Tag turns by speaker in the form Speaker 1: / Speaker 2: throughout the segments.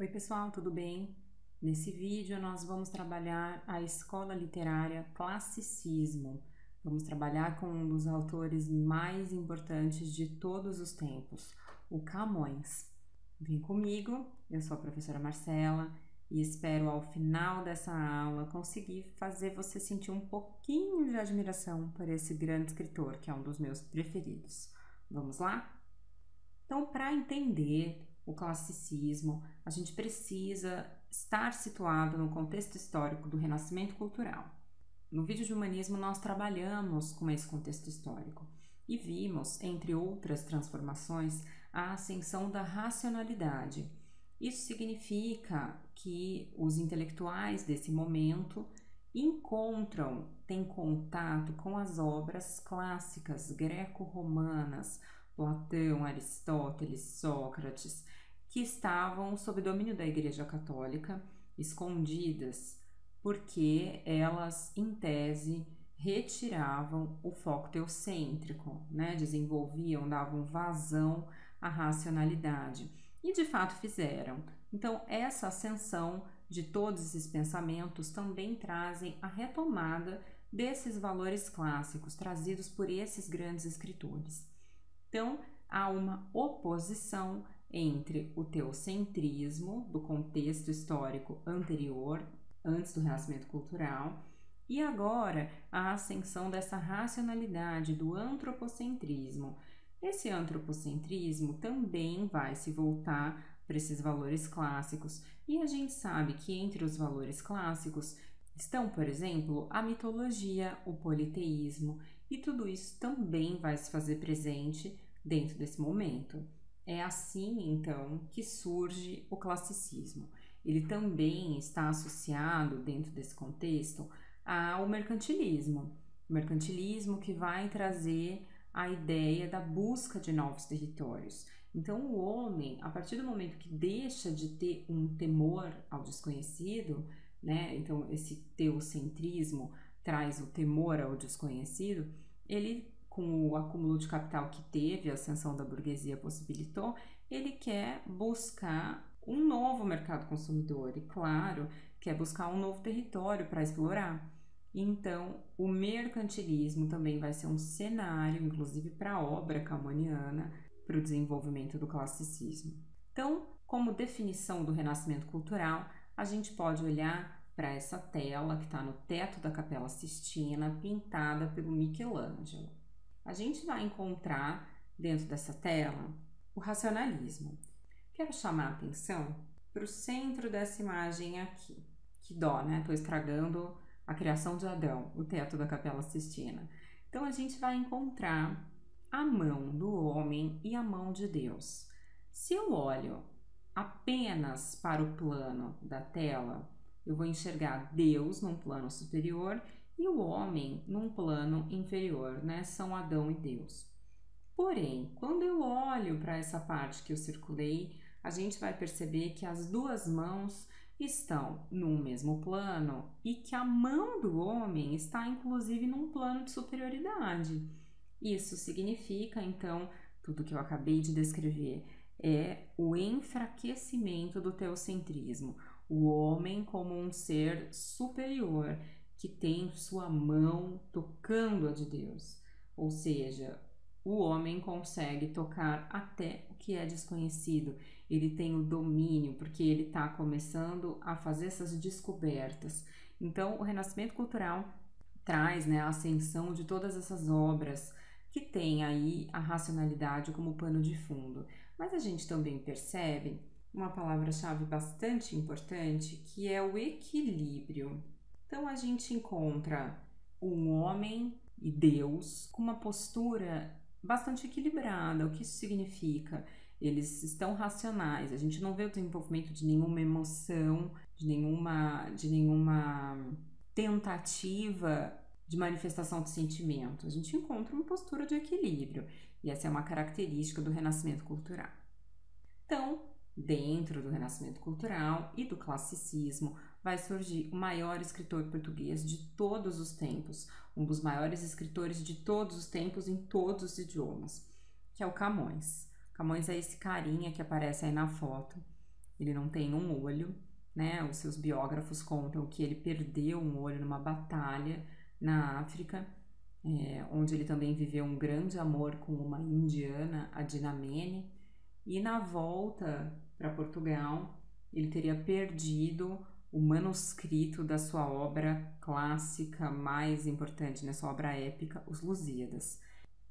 Speaker 1: Oi pessoal, tudo bem? Nesse vídeo nós vamos trabalhar a escola literária Classicismo. Vamos trabalhar com um dos autores mais importantes de todos os tempos, o Camões. Vem comigo, eu sou a professora Marcela e espero ao final dessa aula conseguir fazer você sentir um pouquinho de admiração por esse grande escritor, que é um dos meus preferidos. Vamos lá? Então, para entender o classicismo, a gente precisa estar situado no contexto histórico do Renascimento cultural. No vídeo de humanismo, nós trabalhamos com esse contexto histórico e vimos, entre outras transformações, a ascensão da racionalidade. Isso significa que os intelectuais desse momento têm contato com as obras clássicas greco-romanas, Platão, Aristóteles, Sócrates, que estavam sob domínio da Igreja Católica, escondidas, porque elas, em tese, retiravam o foco teocêntrico, desenvolviam, davam vazão à racionalidade. E de fato fizeram. Então, essa ascensão de todos esses pensamentos também trazem a retomada desses valores clássicos trazidos por esses grandes escritores. Então, há uma oposição entre o teocentrismo do contexto histórico anterior, antes do Renascimento cultural, e agora a ascensão dessa racionalidade do antropocentrismo. Esse antropocentrismo também vai se voltar para esses valores clássicos, e a gente sabe que entre os valores clássicos estão, por exemplo, a mitologia, o politeísmo, e tudo isso também vai se fazer presente dentro desse momento. É assim, então, que surge o classicismo. Ele também está associado, dentro desse contexto, ao mercantilismo. O mercantilismo que vai trazer a ideia da busca de novos territórios. Então, o homem, a partir do momento que deixa de ter um temor ao desconhecido, então esse teocentrismo traz o temor ao desconhecido, ele, com o acúmulo de capital que teve, a ascensão da burguesia possibilitou, ele quer buscar um novo mercado consumidor e, claro, quer buscar um novo território para explorar. Então, o mercantilismo também vai ser um cenário, inclusive para a obra camoniana, para o desenvolvimento do classicismo. Então, como definição do Renascimento cultural, a gente pode olhar para essa tela que está no teto da Capela Sistina, pintada pelo Michelangelo. A gente vai encontrar dentro dessa tela o racionalismo. Quero chamar a atenção para o centro dessa imagem aqui. Que dó, né? Estou estragando a criação de Adão, o teto da Capela Sistina. Então, a gente vai encontrar a mão do homem e a mão de Deus. Se eu olho apenas para o plano da tela, eu vou enxergar Deus num plano superior e o homem num plano inferior, São Adão e Deus. Porém, quando eu olho para essa parte que eu circulei, a gente vai perceber que as duas mãos estão no mesmo plano e que a mão do homem está inclusive num plano de superioridade. Isso significa, então, tudo que eu acabei de descrever é o enfraquecimento do teocentrismo, o homem como um ser superior que tem sua mão tocando a de Deus, ou seja, o homem consegue tocar até o que é desconhecido, ele tem o domínio, porque ele está começando a fazer essas descobertas. Então, o Renascimento cultural traz a ascensão de todas essas obras que tem aí a racionalidade como pano de fundo. Mas a gente também percebe uma palavra-chave bastante importante, que é o equilíbrio. Então, a gente encontra um homem e Deus com uma postura bastante equilibrada. O que isso significa? Eles estão racionais, a gente não vê o desenvolvimento de nenhuma emoção, de nenhuma tentativa de manifestação de sentimento. A gente encontra uma postura de equilíbrio, e essa é uma característica do Renascimento cultural. Então, dentro do Renascimento cultural e do classicismo, vai surgir o maior escritor português de todos os tempos, um dos maiores escritores de todos os tempos em todos os idiomas, que é o Camões. Camões é esse carinha que aparece aí na foto. ele não tem um olho, né? Os seus biógrafos contam que ele perdeu um olho numa batalha na África, onde ele também viveu um grande amor com uma indiana, a Dinamene, e na volta para Portugal ele teria perdido o manuscrito da sua obra clássica mais importante, né, sua obra épica, Os Lusíadas.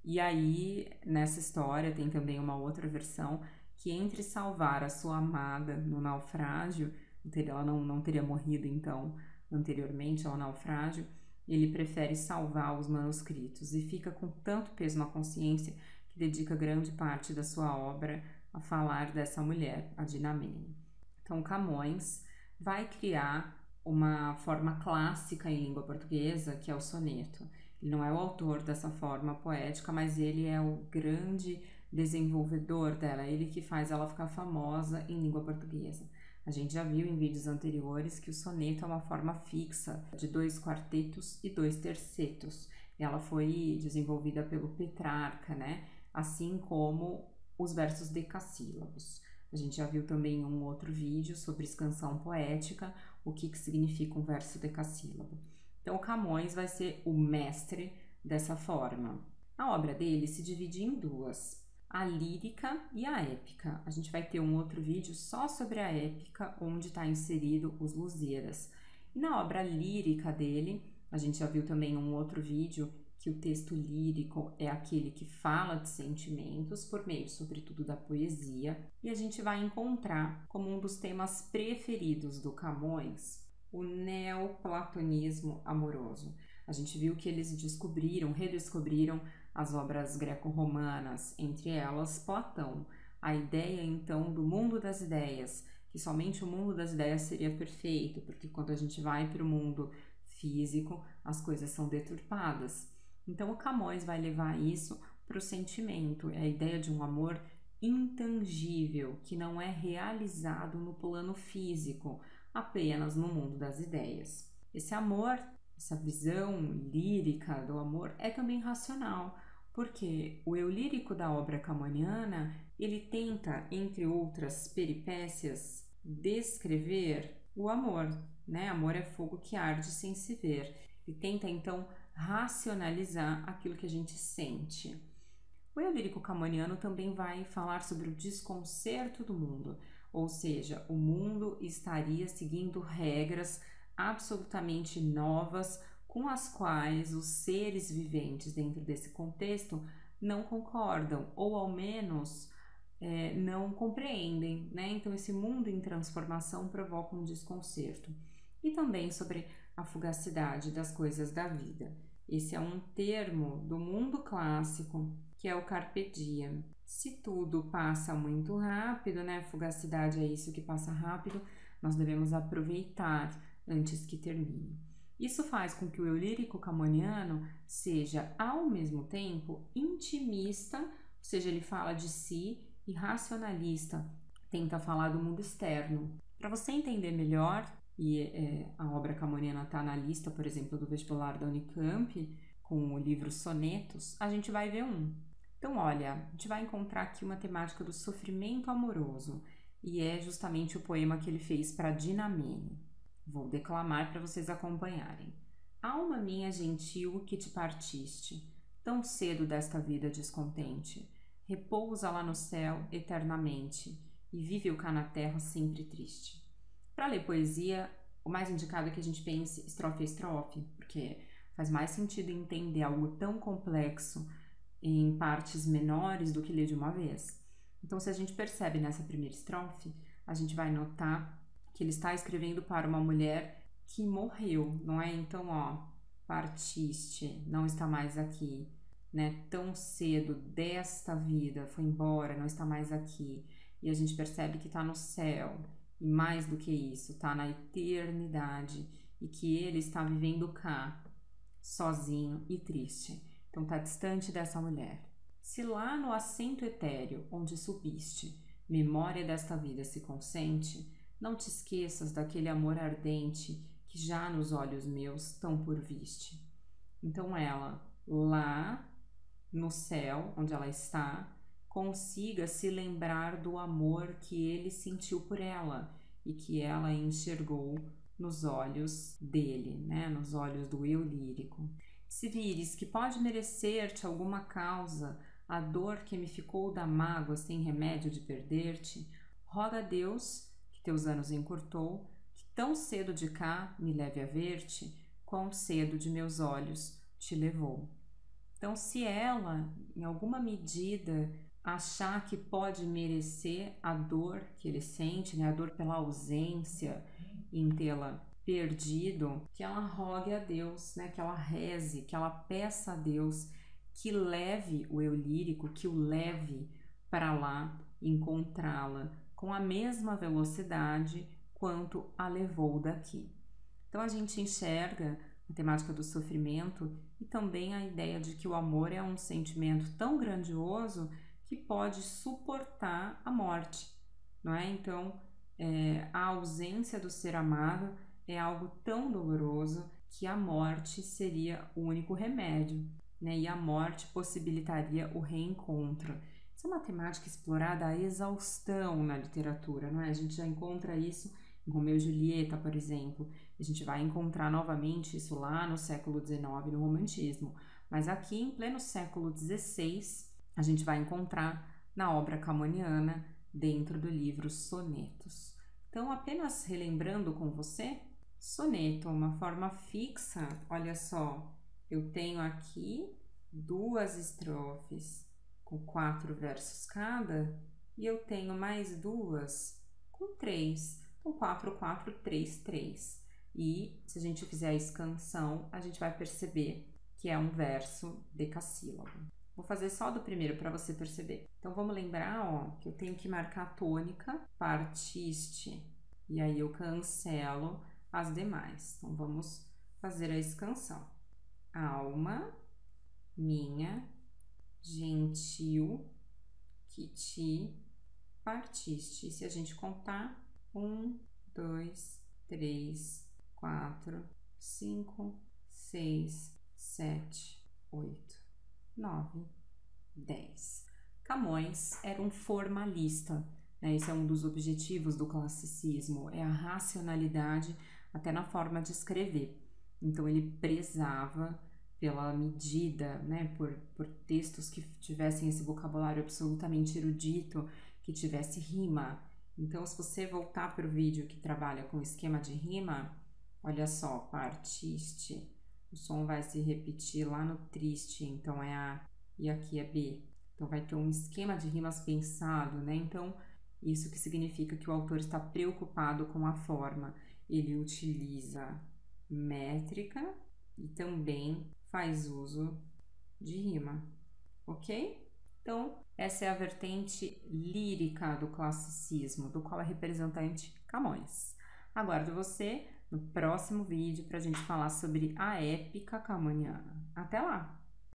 Speaker 1: E aí, nessa história, tem também uma outra versão que entre salvar a sua amada no naufrágio, ela não teria morrido então anteriormente ao naufrágio, ele prefere salvar os manuscritos e fica com tanto peso na consciência que dedica grande parte da sua obra a falar dessa mulher, a Dinamene. Então, Camões vai criar uma forma clássica em língua portuguesa, que é o soneto. Ele não é o autor dessa forma poética, mas ele é o grande desenvolvedor dela, ele que faz ela ficar famosa em língua portuguesa. A gente já viu em vídeos anteriores que o soneto é uma forma fixa de 2 quartetos e 2 tercetos. Ela foi desenvolvida pelo Petrarca, né? Assim como os versos decassílabos. A gente já viu também um outro vídeo sobre escansão poética, o que significa um verso decassílabo. Então, o Camões vai ser o mestre dessa forma. A obra dele se divide em 2, a lírica e a épica. A gente vai ter um outro vídeo só sobre a épica, onde está inserido os Lusíadas. E na obra lírica dele, a gente já viu também um outro vídeo que o texto lírico é aquele que fala de sentimentos por meio, sobretudo, da poesia. E a gente vai encontrar como um dos temas preferidos do Camões o neoplatonismo amoroso. A gente viu que eles redescobriram as obras greco-romanas, entre elas Platão. A ideia, então, do mundo das ideias, que somente o mundo das ideias seria perfeito, porque quando a gente vai para o mundo físico, as coisas são deturpadas. Então, o Camões vai levar isso para o sentimento, é a ideia de um amor intangível, que não é realizado no plano físico, apenas no mundo das ideias. Esse amor, essa visão lírica do amor é também racional, porque o eu lírico da obra camoniana, ele tenta, entre outras peripécias, descrever o amor, né? Amor é fogo que arde sem se ver. E tenta, então, racionalizar aquilo que a gente sente. O eu lírico camoniano também vai falar sobre o desconcerto do mundo, ou seja, o mundo estaria seguindo regras absolutamente novas com as quais os seres viventes dentro desse contexto não concordam, ou ao menos não compreendem, né? Então, esse mundo em transformação provoca um desconcerto. E também sobre a fugacidade das coisas da vida. Esse é um termo do mundo clássico, que é o carpe diem. Se tudo passa muito rápido, né? Fugacidade é isso que passa rápido, nós devemos aproveitar antes que termine. Isso faz com que o eu lírico camoniano seja, ao mesmo tempo, intimista, ou seja, ele fala de si, e racionalista, tenta falar do mundo externo. Para você entender melhor, e a obra camoniana está na lista, por exemplo, do vestibular da Unicamp, com o livro Sonetos, a gente vai ver um. Então, olha, a gente vai encontrar aqui uma temática do sofrimento amoroso, e é justamente o poema que ele fez para Dinamene. Vou declamar para vocês acompanharem. Alma minha gentil que te partiste, tão cedo desta vida descontente, repousa lá no céu eternamente, e vive o cá na terra sempre triste. Para ler poesia, o mais indicado é que a gente pense estrofe a estrofe, porque faz mais sentido entender algo tão complexo em partes menores do que ler de uma vez. Então, se a gente percebe nessa primeira estrofe, a gente vai notar que ele está escrevendo para uma mulher que morreu, não é? Então, ó, partiste, não está mais aqui, né? Tão cedo desta vida, foi embora, não está mais aqui. E a gente percebe que está no céu. E mais do que isso, está na eternidade, e que ele está vivendo cá, sozinho e triste. Então está distante dessa mulher. Se lá no assento etéreo onde subiste, memória desta vida se consente, não te esqueças daquele amor ardente que já nos olhos meus tão por viste. Então ela, lá no céu, onde ela está, consiga se lembrar do amor que ele sentiu por ela e que ela enxergou nos olhos dele, né? Nos olhos do eu lírico. Se vires que pode merecer-te alguma causa a dor que me ficou da mágoa sem remédio de perder-te, roga a Deus, que teus anos encurtou, que tão cedo de cá me leve a ver-te, quão cedo de meus olhos te levou. Então, se ela, em alguma medida, achar que pode merecer a dor que ele sente, né, a dor pela ausência, em tê-la perdido, que ela rogue a Deus, né, que ela reze, que ela peça a Deus que leve o eu lírico, que o leve para lá encontrá-la com a mesma velocidade quanto a levou daqui. Então a gente enxerga a temática do sofrimento e também a ideia de que o amor é um sentimento tão grandioso que pode suportar a morte, não é? Então, a ausência do ser amado é algo tão doloroso que a morte seria o único remédio, né? E a morte possibilitaria o reencontro. Isso é uma temática explorada à exaustão na literatura, não é? A gente já encontra isso em Romeu e Julieta, por exemplo. A gente vai encontrar novamente isso lá no século XIX, no Romantismo. Mas aqui, em pleno século XVI, a gente vai encontrar na obra camoniana, dentro do livro Sonetos. Então, apenas relembrando com você, soneto, uma forma fixa, olha só, eu tenho aqui 2 estrofes com 4 versos cada, e eu tenho mais 2 com 3. Então, 4, 4, 3, 3. E se a gente fizer a escansão, a gente vai perceber que é um verso decassílabo. Vou fazer só do primeiro para você perceber. Então, vamos lembrar, ó, que eu tenho que marcar a tônica, partiste, e aí eu cancelo as demais. Então, vamos fazer a escansão. Alma minha, gentil, que te partiste. E se a gente contar, 1, 2, 3, 4, 5, 6, 7, 8, 9, 10. Camões era um formalista, né? Esse é um dos objetivos do classicismo, é a racionalidade até na forma de escrever. Então ele prezava pela medida, né? Por textos que tivessem esse vocabulário absolutamente erudito, que tivesse rima. Então, se você voltar para o vídeo que trabalha com esquema de rima, olha só, partiste. O som vai se repetir lá no triste, então é A e aqui é B. Então vai ter um esquema de rimas pensado, né? Então, isso que significa que o autor está preocupado com a forma. Ele utiliza métrica e também faz uso de rima, ok? Então, essa é a vertente lírica do classicismo, do qual é representante Camões. Aguardo você no próximo vídeo para a gente falar sobre a épica camoniana. Até lá!